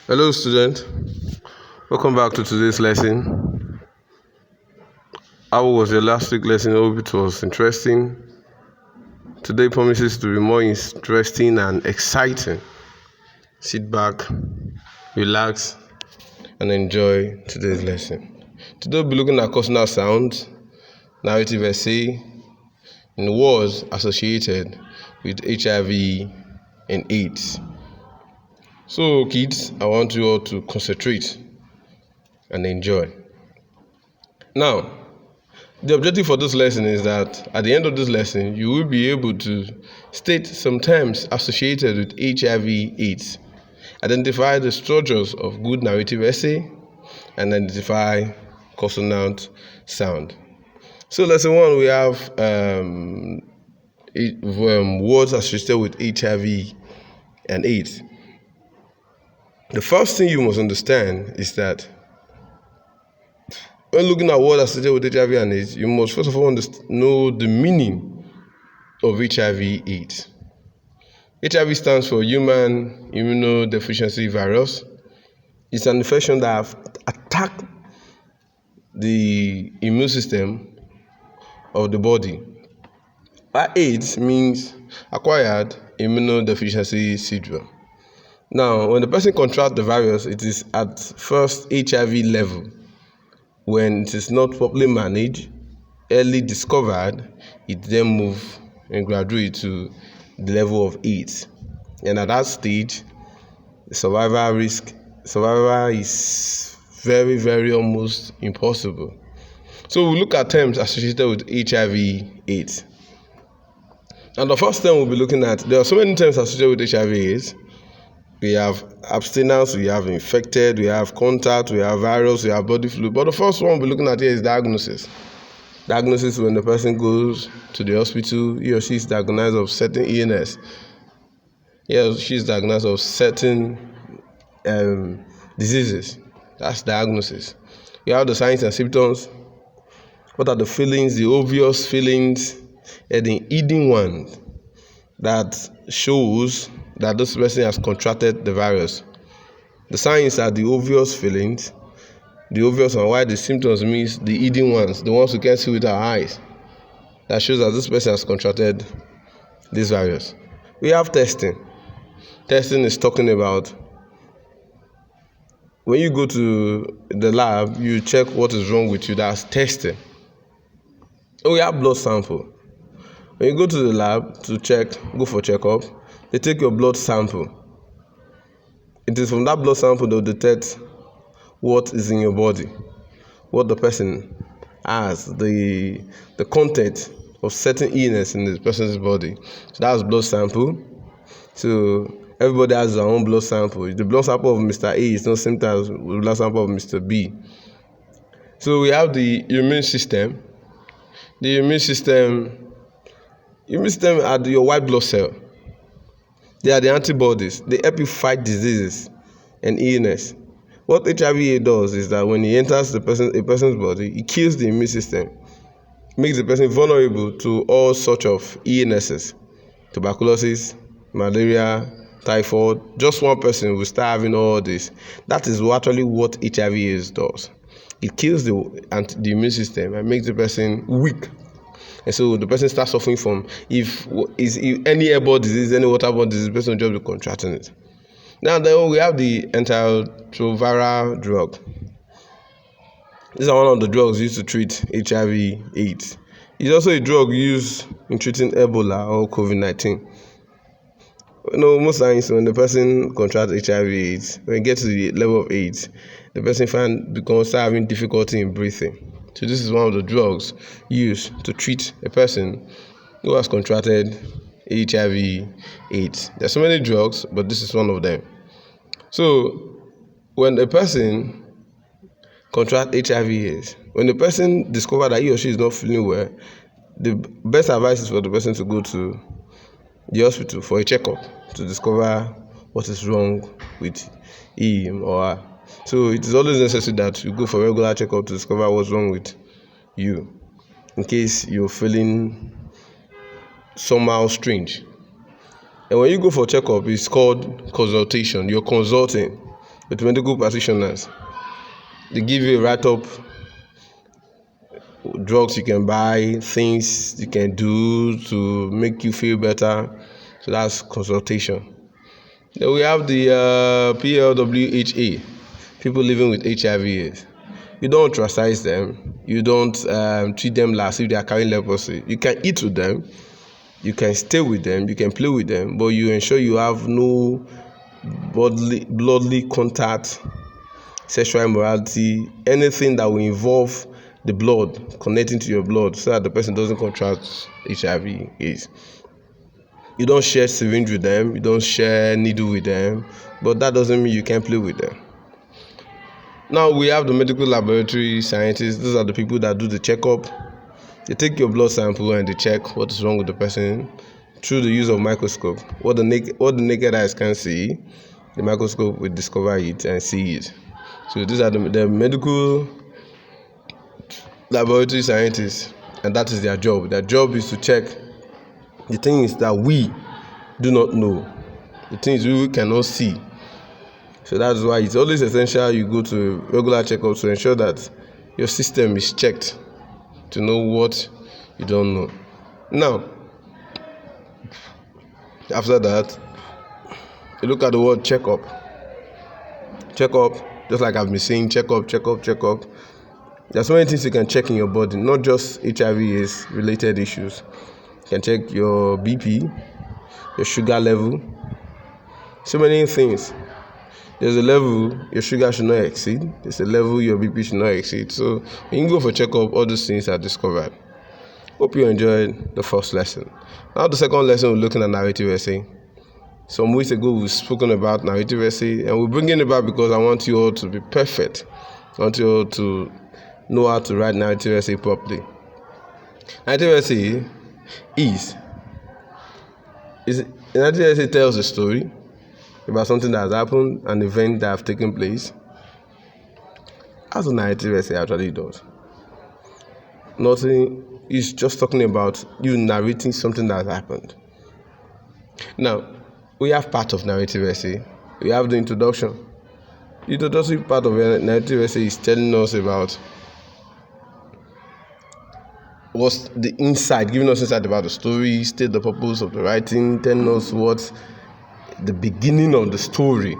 Hello, student. Welcome back to today's lesson. How was your last week lesson? I hope it was interesting. Today promises to be more interesting and exciting. Sit back, relax, and enjoy today's lesson. Today we'll be looking at consonant sounds, narrative essay, and words associated with HIV and AIDS. So, kids, I want you all to concentrate and enjoy. Now, the objective for this lesson is that at the end of this lesson, you will be able to state some terms associated with HIV/AIDS, identify the structures of good narrative essay, and identify consonant sound. So, lesson 1, we have words associated with HIV and AIDS. The first thing you must understand is that when looking at words associated with HIV and AIDS, you must first of all know the meaning of HIV/AIDS. HIV stands for Human Immunodeficiency Virus. It's an infection that attacks the immune system of the body. While AIDS means Acquired Immunodeficiency Syndrome. Now, when the person contracts the virus, it is at first HIV level. When it is not properly managed, early discovered, it then moves and graduates to the level of AIDS. And at that stage, the survival is very, very almost impossible. So we look at terms associated with HIV/AIDS. And the first term we'll be looking at, there are so many terms associated with HIV/AIDS. We have abstinence, we have infected, we have contact, we have virus, we have body fluid. But the first one we're looking at here is diagnosis. Diagnosis: when the person goes to the hospital, he or she is diagnosed of certain illness. He or she is diagnosed of certain diseases. That's diagnosis. You have the signs and symptoms. What are the feelings, the obvious feelings, and the hidden ones that shows that this person has contracted the virus? The signs are the obvious feelings, the obvious one, while the symptoms means the hidden ones, the ones we can see with our eyes, that shows that this person has contracted this virus. We have testing. Testing is talking about when you go to the lab, you check what is wrong with you. That's testing. And we have blood sample. When you go to the lab to go for checkup, they take your blood sample. It is from that blood sample they'll detect what is in your body, what the person has, the content of certain illness in the person's body. So that's blood sample. So everybody has their own blood sample. The blood sample of Mr. A is not same as the blood sample of Mr. B. So we have the immune system. The immune system are your white blood cell. They are the antibodies. They help you fight diseases and illness. What HIV does is that when it enters a person's body, it kills the immune system, makes the person vulnerable to all sorts of illnesses, tuberculosis, malaria, typhoid. Just one person will start having all this. That is actually what HIV does. It kills the immune system and makes the person weak. And so the person starts suffering from if any airborne disease, any waterborne disease, the person will just be contracting it. Now then we have the antiretroviral drug. These are one of the drugs used to treat HIV/AIDS. It's also a drug used in treating Ebola or COVID-19. Most times when the person contracts HIV/AIDS, when it gets to the level of AIDS, the person start having difficulty in breathing. So this is one of the drugs used to treat a person who has contracted HIV/AIDS. There are so many drugs, but this is one of them. So when a person contracts HIV/AIDS, when the person discovers that he or she is not feeling well, the best advice is for the person to go to the hospital for a checkup to discover what is wrong with him or her. So it is always necessary that you go for a regular checkup to discover what's wrong with you, in case you're feeling somehow strange. And when you go for checkup, it's called consultation. You're consulting with medical practitioners. They give you a write-up, drugs you can buy, things you can do to make you feel better. So that's consultation. Then we have the PLWHA, people living with HIV/AIDS. You don't ostracize them. You don't treat them as if they are carrying leprosy. You can eat with them. You can stay with them. You can play with them. But you ensure you have no bloodly contact, sexual immorality, anything that will involve the blood connecting to your blood, so that the person doesn't contract HIV/AIDS. You don't share syringe with them. You don't share needle with them. But that doesn't mean you can't play with them. Now we have the medical laboratory scientists. These are the people that do the checkup. They take your blood sample and they check what is wrong with the person through the use of microscope. What the naked eyes can see, the microscope will discover it and see it. So these are the medical laboratory scientists, and that is their job. Their job is to check the things that we do not know, the things we cannot see. So that's why it's always essential you go to regular checkups to ensure that your system is checked to know what you don't know. Now, after that, you look at the word checkup. Checkup, just like I've been saying, checkup. There's so many things you can check in your body, not just HIV/AIDS related issues. You can check your BP, your sugar level, so many things. There's a level your sugar should not exceed. There's a level your BP should not exceed. So when you go for checkup, all those things are discovered. Hope you enjoyed the first lesson. Now the second lesson, we're looking at narrative essay. Some weeks ago, we've spoken about narrative essay, and we're bringing it back because I want you all to be perfect. I want you all to know how to write narrative essay properly. Narrative essay narrative essay tells a story about something that has happened, an event that has taken place. As a narrative essay actually does. Nothing is just talking about you narrating something that has happened. Now, we have part of narrative essay. We have the introduction. The introductory part of a narrative essay is telling us about what's the insight, giving us insight about the story, state the purpose of the writing, telling us what the beginning of the story.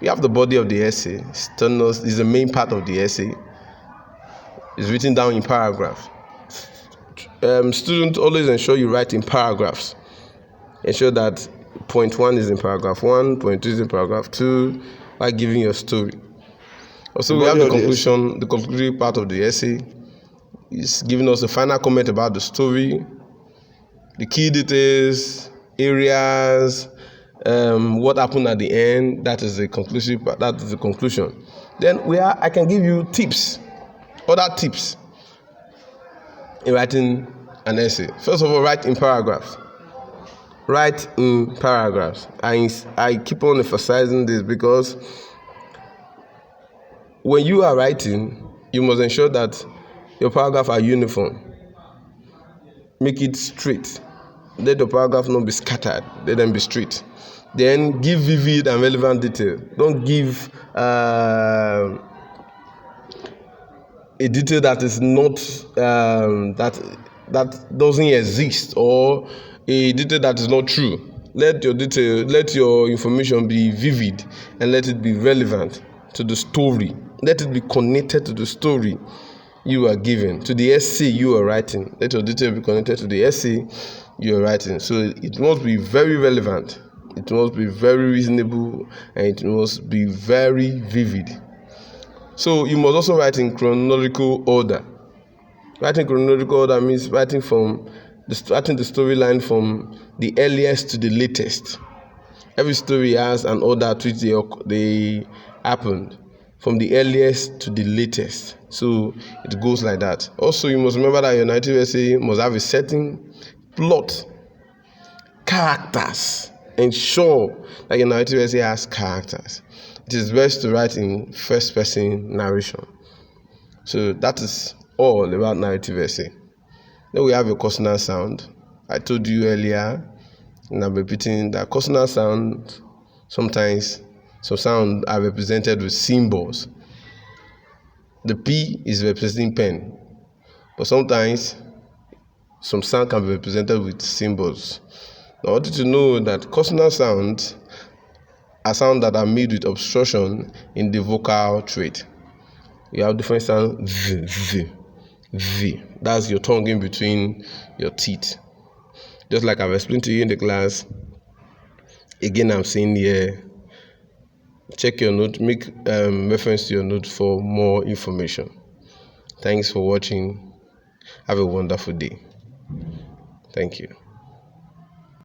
We have the body of the essay. It's telling us is the main part of the essay. It's written down in paragraphs. Students, always ensure you write in paragraphs. Ensure that point 1 is in paragraph 1, point 2 is in paragraph 2, by giving your story. Also, we have the conclusion, the concluding part of the essay. It's giving us a final comment about the story, the key details, areas, what happened at the end. That is the conclusive part. That is the conclusion. Then I can give you tips, other tips in writing an essay. First of all, write in paragraphs. Write in paragraphs. I keep on emphasizing this because when you are writing, you must ensure that your paragraphs are uniform. Make it straight. Let the paragraph not be scattered. Let them be straight. Then give vivid and relevant detail. Don't give a detail that is not that doesn't exist, or a detail that is not true. Let your information be vivid, and let it be relevant to the story. Let it be connected to the story you are given, to the essay you are writing. Let your detail be connected to the essay you are writing. So it must be very relevant, it must be very reasonable, and it must be very vivid. So you must also write in chronological order. Writing chronological order means starting the storyline from the earliest to the latest. Every story has an order to which they happened, from the earliest to the latest. So it goes like that. Also, you must remember that your narrative essay must have a certain plot, characters. Ensure that your narrative essay has characters. It is best to write in first person narration. So that is all about narrative essay. Then we have a consonant sound. I told you earlier, and I'm repeating that consonant sound sometimes Some sounds are represented with symbols. The P is representing pen, but sometimes some sound can be represented with symbols. Now, I want you to know that consonant sounds are sounds that are made with obstruction in the vocal trait. You have different sounds, z, z, z. That's your tongue in between your teeth. Just like I've explained to you in the class. Again, I'm saying here, check your note, make reference to your note for more information. Thanks for watching. Have a wonderful day. Thank you.